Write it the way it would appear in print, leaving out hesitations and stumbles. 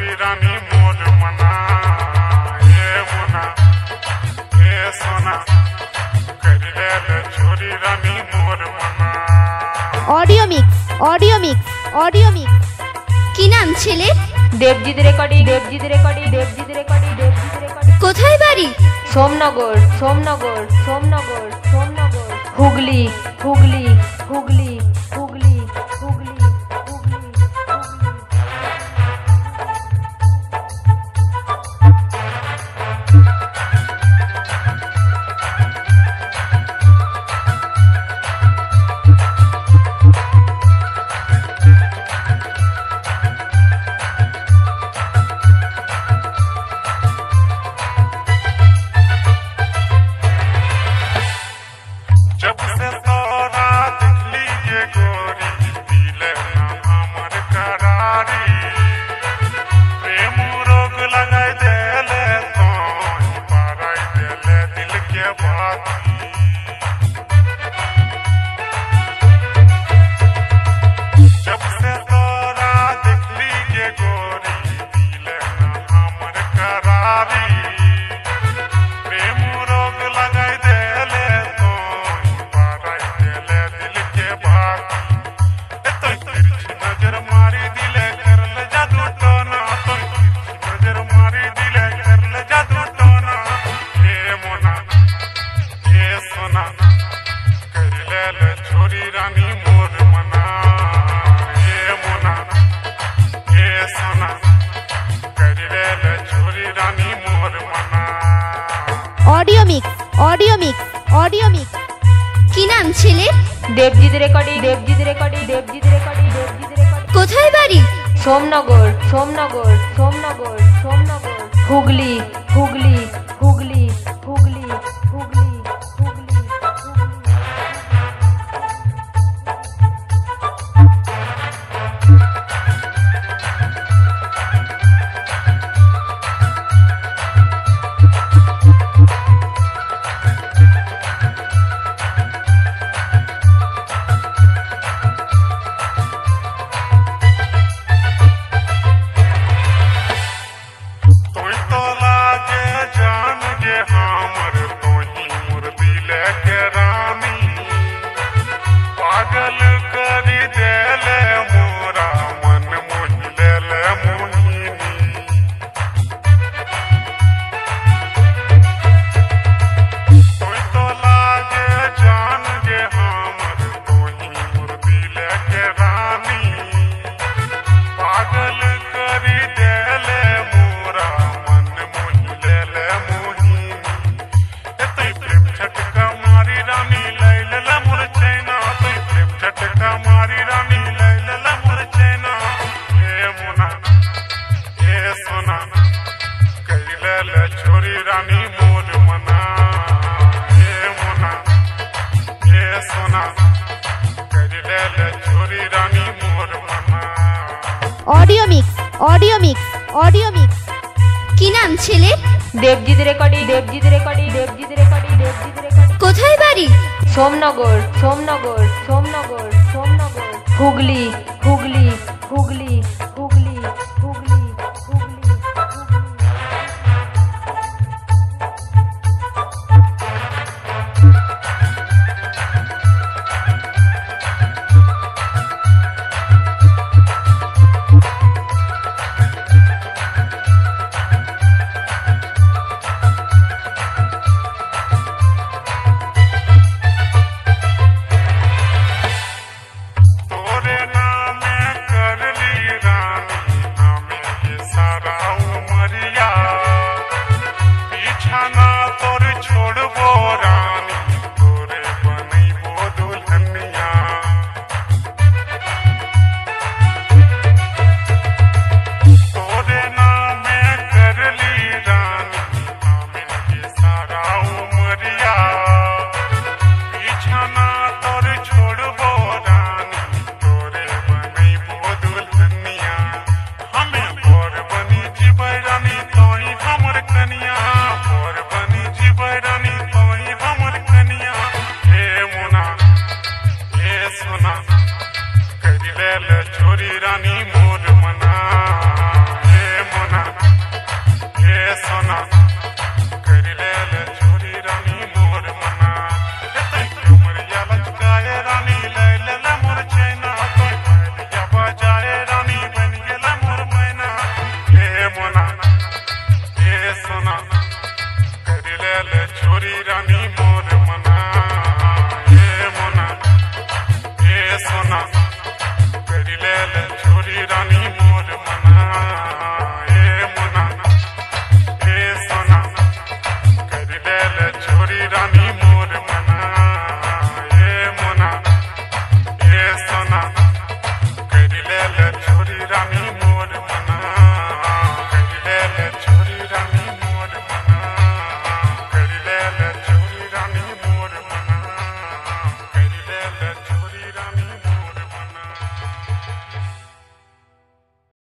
छोरी रानी मोर मना ये मुना ये सोना कर ले छोरी रानी मोर मना। ऑडियो मिक्स কি নাম ছেলে? দেবজিৎ রেকর্ডিং। কোথায় বাড়ি? সোমনগর হুগলি। छोरी रानी मोर मना ये मुना ये सोना कर ले छोरी रानी मोर मना। ऑडियो मिक्स কি নাম ছেলে? দেবজিৎ রেকর্ডিং। কোথায় বাড়ি? সোমনগর হুগলি। छोरी रानी मोर मना ये मुना ये सोना कर ले छोरी रानी मोर मना। ऑडियो मिक्स কি নাম ছেলে? দেবজিৎ রেকর্ডিং। কোথায় বাড়ি? সোমনগর হুগলি। तोरे नाम कर ली रानी हमें ये सारा